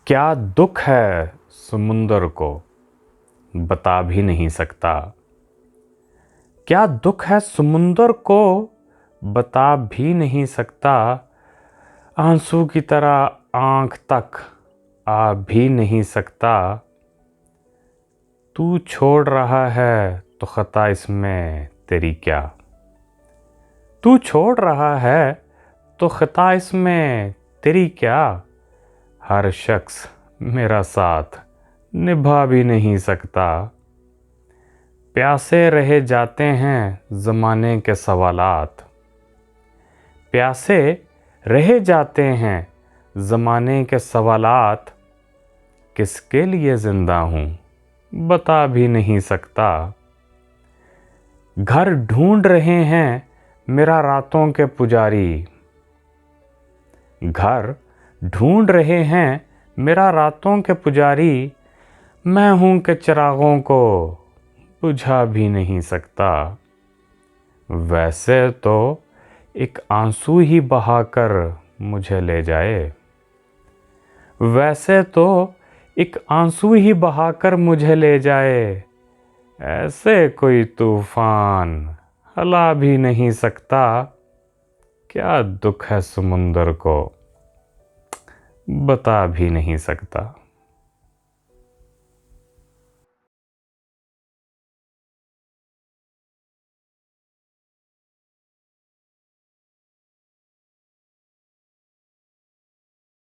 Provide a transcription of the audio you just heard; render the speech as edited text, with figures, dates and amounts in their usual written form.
क्या दुख है समुंदर को बता भी नहीं सकता। क्या दुख है समुंदर को बता भी नहीं सकता। आंसू की तरह आँख तक आ भी नहीं सकता। तू छोड़ रहा है तो खता इसमें तेरी क्या। तू छोड़ रहा है तो खता इसमें तेरी क्या। हर शख्स मेरा साथ निभा भी नहीं सकता। प्यासे रह जाते हैं ज़माने के सवालात। प्यासे रह जाते हैं ज़माने के सवालात। किसके लिए ज़िंदा हूँ बता भी नहीं सकता। घर ढूंढ रहे हैं मेरा रातों के पुजारी। घर ढूंढ रहे हैं मेरा रातों के पुजारी। मैं हूँ कि चिरागों को बुझा भी नहीं सकता। वैसे तो एक आंसू ही बहाकर मुझे ले जाए। वैसे तो एक आंसू ही बहाकर मुझे ले जाए। ऐसे कोई तूफान हला भी नहीं सकता। क्या दुख है समुंदर को बता भी नहीं सकता।